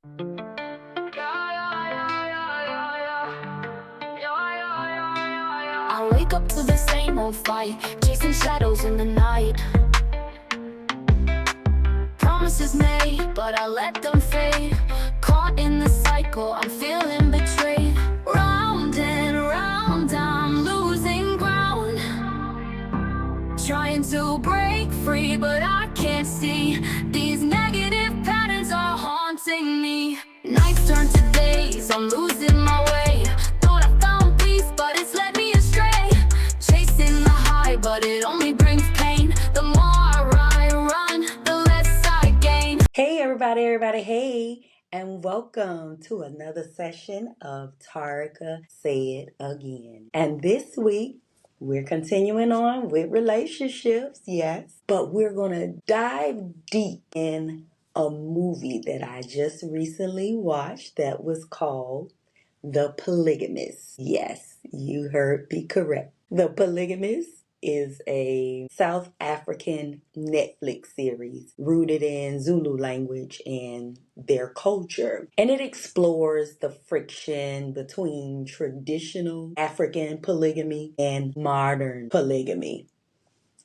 I wake up to the same old fight, chasing shadows in the night. Promises made, but I let them fade. Caught in the cycle, I'm feeling betrayed. Round and round, I'm losing ground. Trying to break free, but I can't see. These negative patterns are haunting me. Nights turn to days, I'm losing my way. Thought I found peace, but it's led me astray. Chasing the high, but it only brings pain. The more I run, the less I gain. Hey everybody, hey, and welcome to another session of Tarika Say It Again. And this week, we're continuing on with relationships, yes, but we're going to dive deep in a movie that I just recently watched that was called The Polygamist. Yes, you heard me correct. The Polygamist is a South African Netflix series rooted in Zulu language and their culture. And it explores the friction between traditional African polygamy and modern polygamy.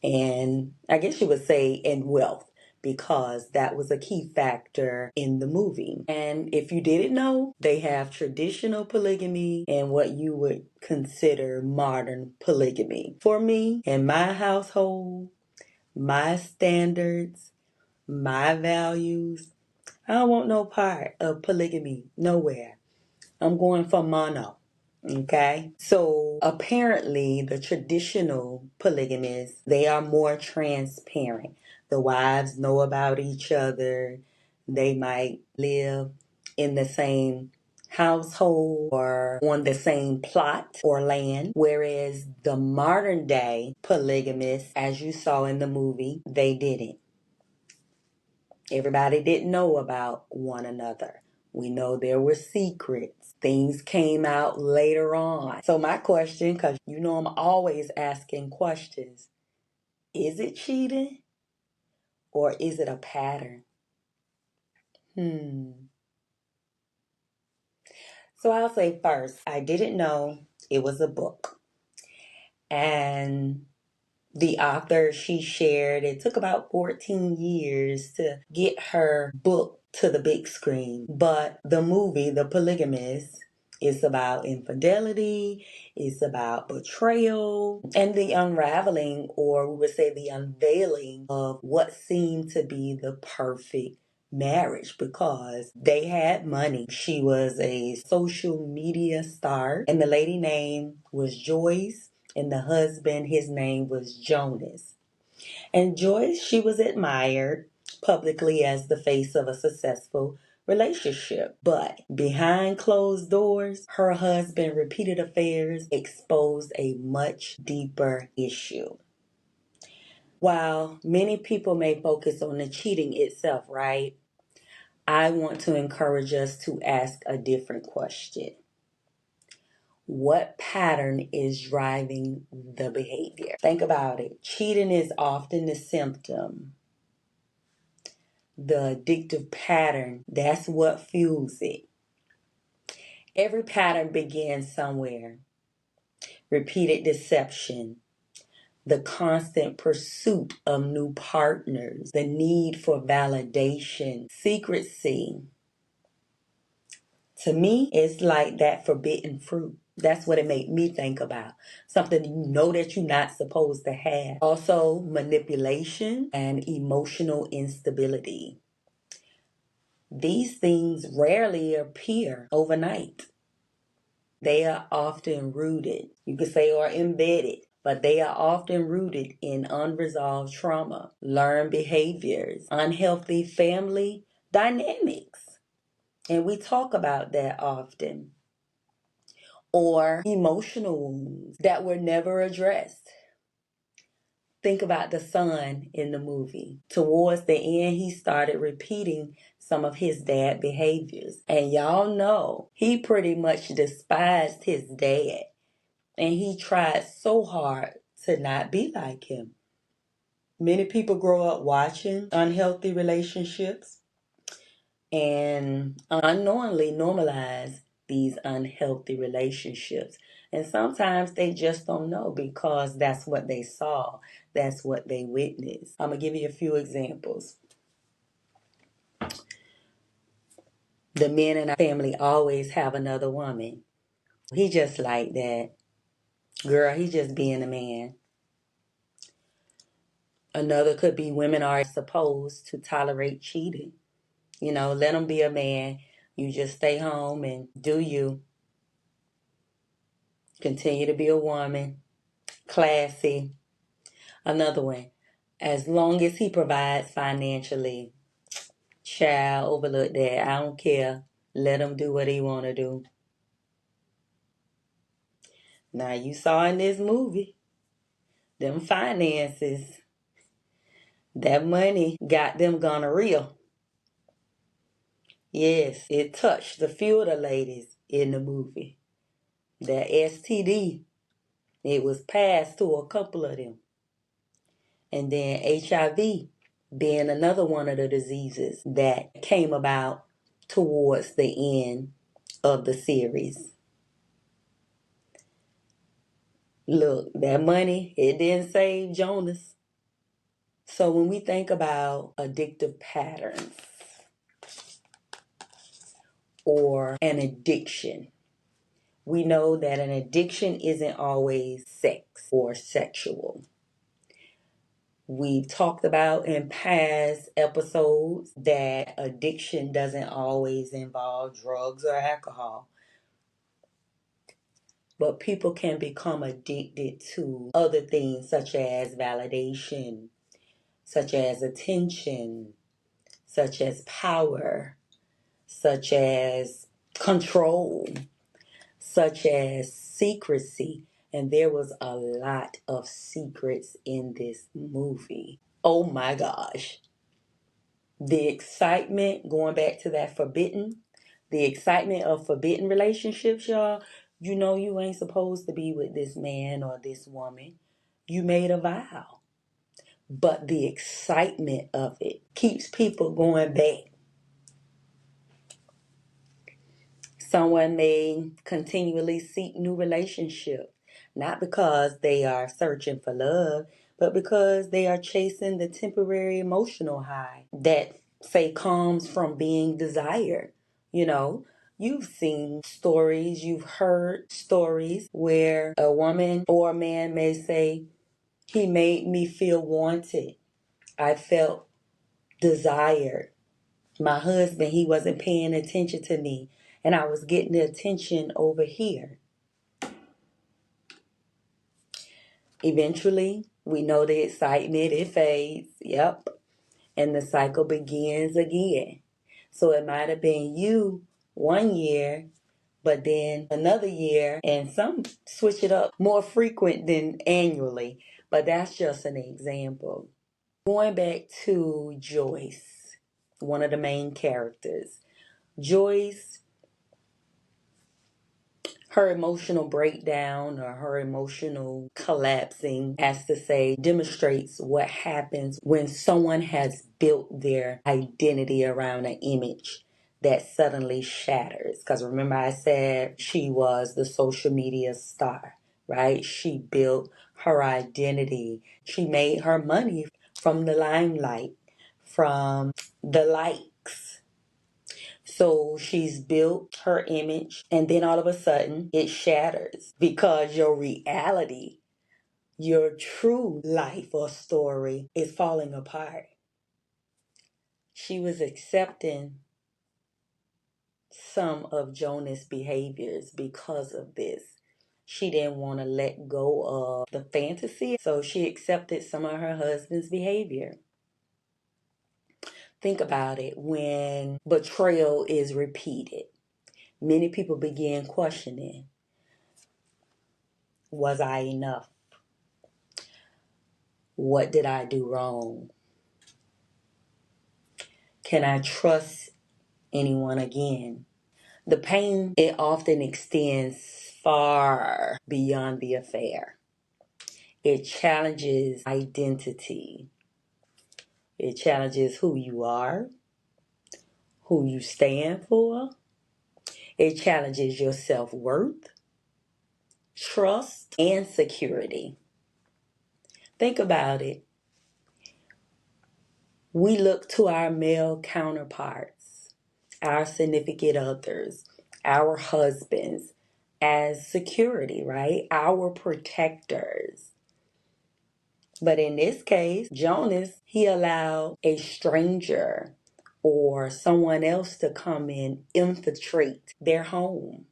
And I guess you would say in wealth, because that was a key factor in the movie. And if you didn't know, they have traditional polygamy and what you would consider modern polygamy. For me, in my household, my standards, my values, I don't want no part of polygamy nowhere. I'm going for mono. Okay, so apparently the traditional polygamists, they are more transparent. The wives know about each other. They might live in the same household or on the same plot or land. Whereas the modern day polygamists, as you saw in the movie, they didn't. Everybody didn't know about one another. We know there were secrets. Things came out later on. So my question, because you know I'm always asking questions, is it cheating or is it a pattern? So I'll say first, I didn't know it was a book. And the author, she shared, it took about 14 years to get her book to the big screen. But the movie, The Polygamist, is about infidelity, it's about betrayal, and the unraveling, or we would say the unveiling of what seemed to be the perfect marriage, because they had money. She was a social media star, and the lady name was Joyce, and the husband, his name was Jonas. And Joyce, she was admired publicly as the face of a successful relationship. But behind closed doors, her husband's repeated affairs exposed a much deeper issue. While many people may focus on the cheating itself, right? I want to encourage us to ask a different question. What pattern is driving the behavior? Think about it. Cheating is often the symptom. The addictive pattern, that's what fuels it. Every pattern begins somewhere. Repeated deception, the constant pursuit of new partners, the need for validation, secrecy. To me, it's like that forbidden fruit. That's what it made me think about. Something you know that you're not supposed to have. Also, manipulation and emotional instability. These things rarely appear overnight. They are often rooted, you could say, or embedded, but they are often rooted in unresolved trauma, learned behaviors, unhealthy family dynamics. And we talk about that often. Or emotional wounds that were never addressed. Think about the son in the movie. Towards the end, he started repeating some of his dad behaviors. And y'all know he pretty much despised his dad. And he tried so hard to not be like him. Many people grow up watching unhealthy relationships. and unknowingly normalize these unhealthy relationships. And sometimes they just don't know because that's what they saw, that's what they witnessed. I'm going to give you a few examples. The men in our family always have another woman. He just like that. Girl, he just being a man. Another could be women are supposed to tolerate cheating. Let him be a man. You just stay home and do you. Continue to be a woman. Classy. Another one. As long as he provides financially, child, overlook that. I don't care. Let him do what he want to do. Now, you saw in this movie, them finances, that money got them gonorrhea. Yes, it touched the few of the ladies in the movie. That STD, it was passed to a couple of them. And then HIV being another one of the diseases that came about towards the end of the series. Look, that money, it didn't save Jonas. So when we think about addictive patterns or an addiction, we know that an addiction isn't always sex or sexual. We've talked about in past episodes that addiction doesn't always involve drugs or alcohol. But people can become addicted to other things such as validation, such as attention, such as power, such as control, such as secrecy. And there was a lot of secrets in this movie. Oh my gosh. The excitement, going back to that the excitement of forbidden relationships, y'all. You ain't supposed to be with this man or this woman. You made a vow. But the excitement of it keeps people going back. Someone may continually seek new relationships, not because they are searching for love, but because they are chasing the temporary emotional high that, say, comes from being desired. You've seen stories, you've heard stories where a woman or a man may say, he made me feel wanted. I felt desired. My husband, he wasn't paying attention to me, and I was getting the attention over here. Eventually, we know the excitement, it fades. Yep. And the cycle begins again. So it might have been you 1 year, but then another year, and some switch it up more frequent than annually. But that's just an example. Going back to Joyce, one of the main characters. Joyce, her emotional breakdown or her emotional collapsing, as to say, demonstrates what happens when someone has built their identity around an image that suddenly shatters. Because remember, I said she was the social media star, right? She built her identity. She made her money from the limelight, from the likes. So she's built her image, and then all of a sudden it shatters because your reality, your true life or story is falling apart. She was accepting some of Jonah's behaviors because of this. She didn't want to let go of the fantasy, so she accepted some of her husband's behavior. Think about it. When betrayal is repeated, many people begin questioning, was I enough? What did I do wrong? Can I trust anyone again? The pain, it often extends far beyond the affair. It challenges identity. It challenges who you are, who you stand for. It challenges your self-worth, trust, and security. Think about it. We look to our male counterparts, our significant others, our husbands as security, right? Our protectors. But in this case, Jonas, he allowed a stranger or someone else to come and infiltrate their home,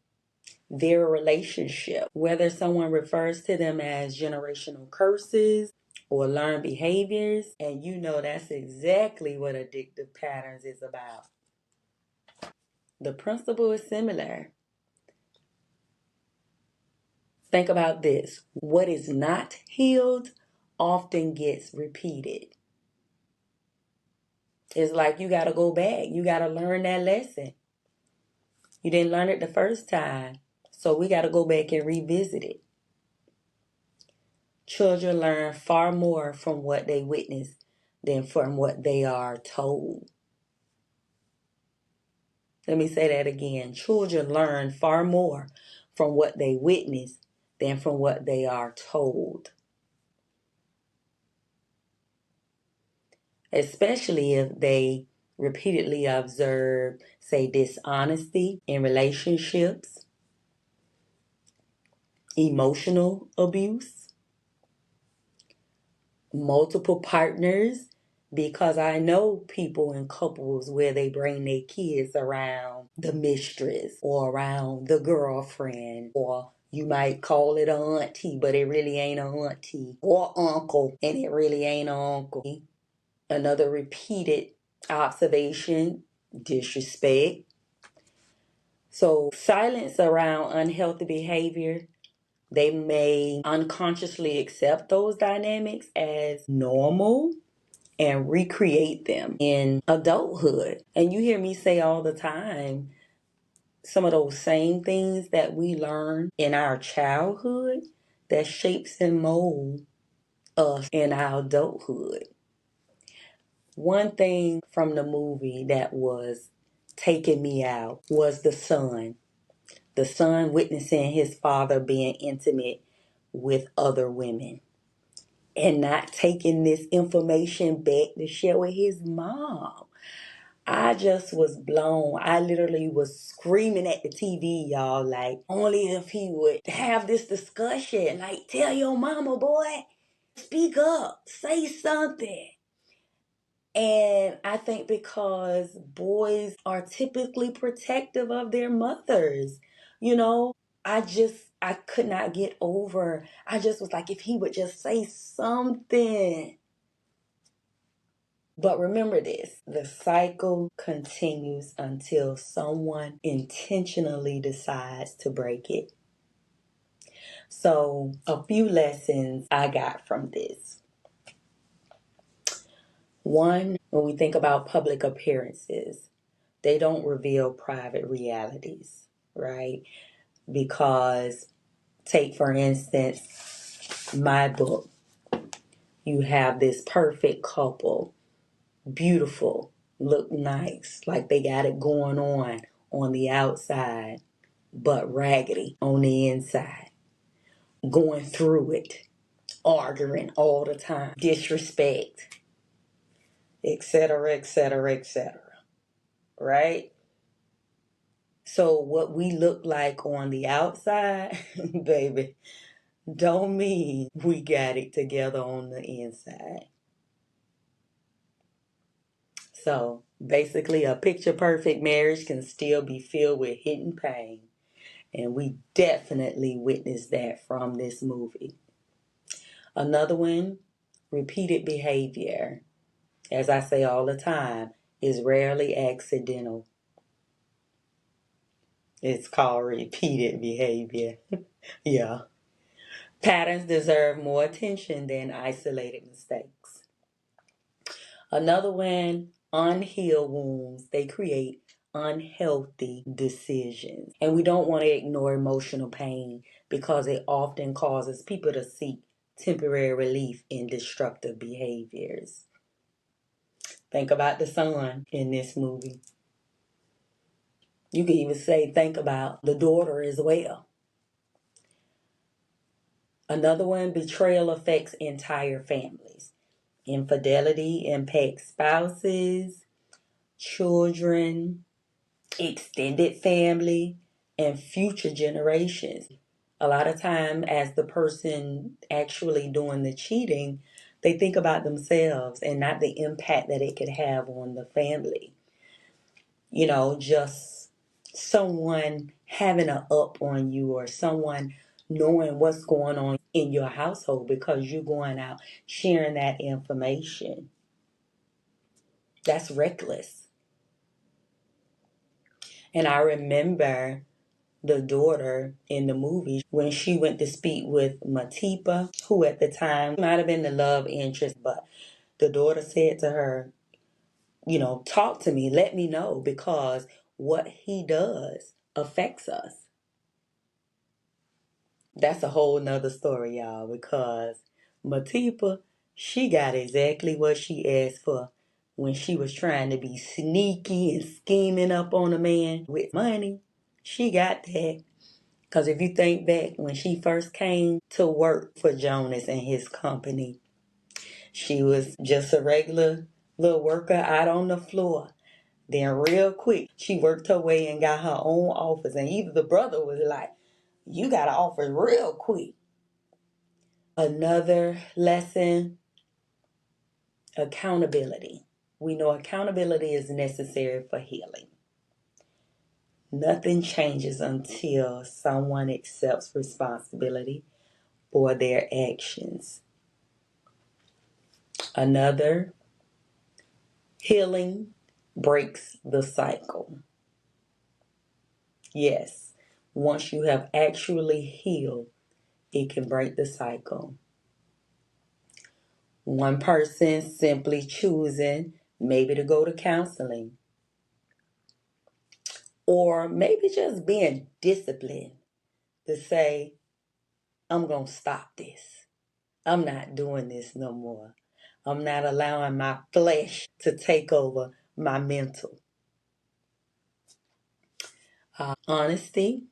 their relationship, whether someone refers to them as generational curses or learned behaviors. And you know that's exactly what addictive patterns is about. The principle is similar. Think about this. What is not healed often gets repeated. It's like you got to go back. You got to learn that lesson. You didn't learn it the first time. So we got to go back and revisit it. Children learn far more from what they witness than from what they are told. Let me say that again. Children learn far more from what they witness than from what they are told. Especially if they repeatedly observe, say, dishonesty in relationships, emotional abuse, multiple partners, because I know people in couples where they bring their kids around the mistress or around the girlfriend, or you might call it an auntie, but it really ain't an auntie, or uncle, and it really ain't an uncle. Another repeated observation, disrespect. So silence around unhealthy behavior. They may unconsciously accept those dynamics as normal and recreate them in adulthood. And you hear me say all the time, some of those same things that we learn in our childhood that shapes and molds us in our adulthood. One thing from the movie that was taking me out was the son. The son witnessing his father being intimate with other women and not taking this information back to share with his mom. I just was blown. I literally was screaming at the TV, y'all, like, only if he would have this discussion. Like, tell your mama, boy, speak up, say something. And I think because boys are typically protective of their mothers, you know, I could not get over. I just was like, if he would just say something. But remember this, the cycle continues until someone intentionally decides to break it. So, a few lessons I got from this. One, when we think about public appearances, they don't reveal private realities, right? Because, take for instance, my book. You have this perfect couple, beautiful, look nice, like they got it going on the outside, but raggedy on the inside, going through it, arguing all the time, disrespect, etc., etc., etc., right? So what we look like on the outside, baby, don't mean we got it together on the inside. So basically, a picture perfect marriage can still be filled with hidden pain. And we definitely witnessed that from this movie. Another one, repeated behavior, as I say all the time, is rarely accidental. It's called repeated behavior. Yeah. Patterns deserve more attention than isolated mistakes. Another one, unhealed wounds, they create unhealthy decisions. And we don't want to ignore emotional pain because it often causes people to seek temporary relief in destructive behaviors. Think about the son in this movie. You can even say, think about the daughter as well. Another one, betrayal affects entire families. Infidelity impacts spouses, children, extended family, and future generations. A lot of time, as the person actually doing the cheating, they think about themselves and not the impact that it could have on the family. Just someone having a up on you, or someone knowing what's going on in your household because you're going out sharing that information. That's reckless. And I remember the daughter in the movie when she went to speak with Matipa, who at the time might have been the love interest, but the daughter said to her, talk to me, let me know, because what he does affects us. That's a whole nother story, y'all, because Matipa, she got exactly what she asked for when she was trying to be sneaky and scheming up on a man with money. She got that. Because if you think back, when she first came to work for Jonas and his company, she was just a regular little worker out on the floor. Then real quick, she worked her way and got her own office. And even the brother was like, you got an office real quick. Another lesson, accountability. We know accountability is necessary for healing. Nothing changes until someone accepts responsibility for their actions. Another, healing breaks the cycle. Yes, once you have actually healed, it can break the cycle. One person simply choosing maybe to go to counseling, or maybe just being disciplined to say, I'm going to stop this. I'm not doing this no more. I'm not allowing my flesh to take over my mental. Honesty,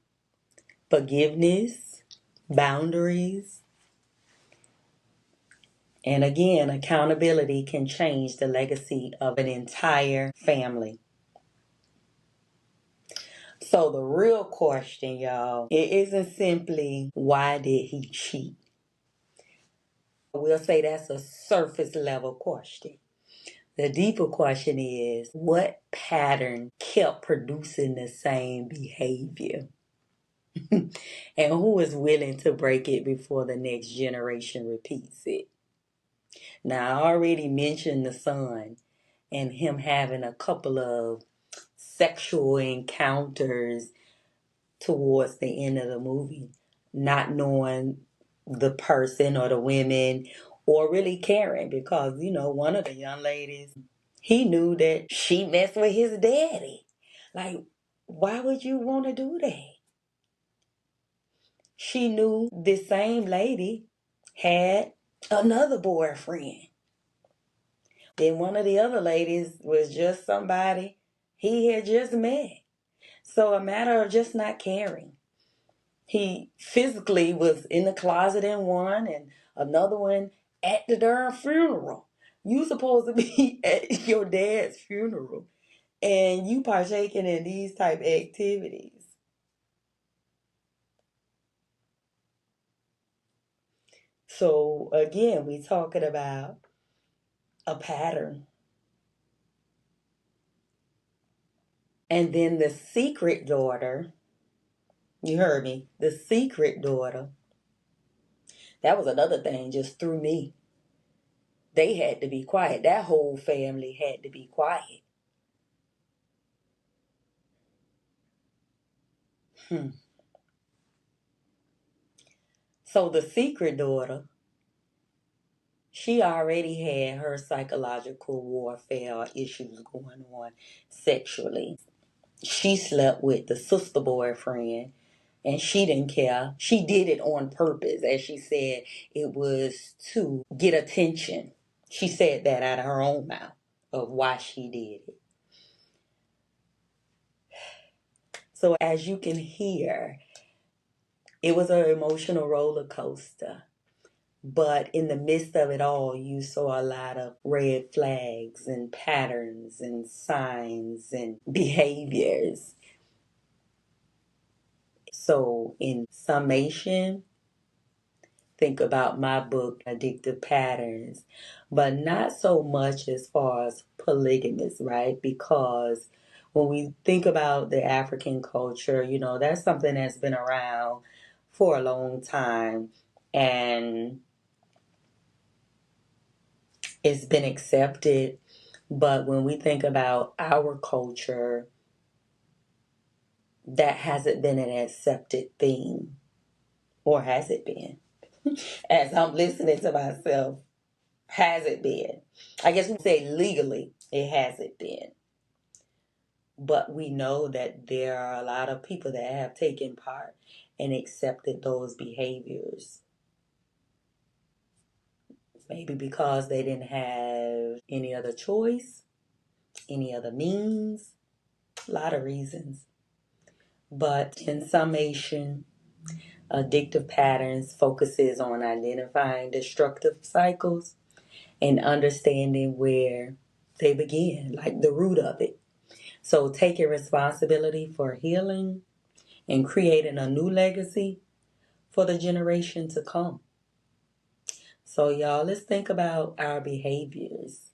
forgiveness, boundaries, and again, accountability can change the legacy of an entire family. So the real question, y'all, it isn't simply why did he cheat? We'll say that's a surface level question. The deeper question is, what pattern kept producing the same behavior? And who is willing to break it before the next generation repeats it? Now, I already mentioned the son and him having a couple of sexual encounters towards the end of the movie, not knowing the person or the women or really caring, because, one of the young ladies, he knew that she messed with his daddy. Like, why would you want to do that? She knew this same lady had another boyfriend. Then one of the other ladies was just somebody he had just met. So a matter of just not caring. He physically was in the closet in one and another one at the darn funeral. You supposed to be at your dad's funeral and you partaking in these type activities. So again, we talking about a pattern. And then the secret daughter, you heard me, the secret daughter, that was another thing just threw me. They had to be quiet. That whole family had to be quiet. So the secret daughter, she already had her psychological warfare issues going on sexually. She slept with the sister boyfriend and she didn't care. She did it on purpose. As she said, it was to get attention. She said that out of her own mouth of why she did it. So as you can hear, it was an emotional roller coaster. But in the midst of it all, you saw a lot of red flags and patterns and signs and behaviors. So, in summation, think about my book, Addictive Patterns, but not so much as far as polygamous, right? Because when we think about the African culture, that's something that's been around for a long time and it's been accepted. But when we think about our culture, that hasn't been an accepted thing. Or has it been? As I'm listening to myself, has it been? I guess we say legally, it hasn't been. But we know that there are a lot of people that have taken part and accepted those behaviors. Maybe because they didn't have any other choice, any other means, a lot of reasons. But in summation, addictive patterns focuses on identifying destructive cycles and understanding where they begin, like the root of it. So taking responsibility for healing and creating a new legacy for the generation to come. So y'all, let's think about our behaviors.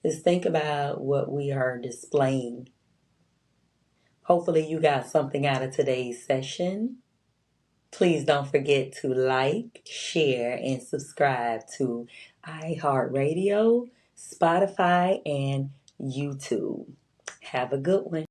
Let's think about what we are displaying. Hopefully you got something out of today's session. Please don't forget to like, share, and subscribe to iHeartRadio, Spotify, and YouTube. Have a good one.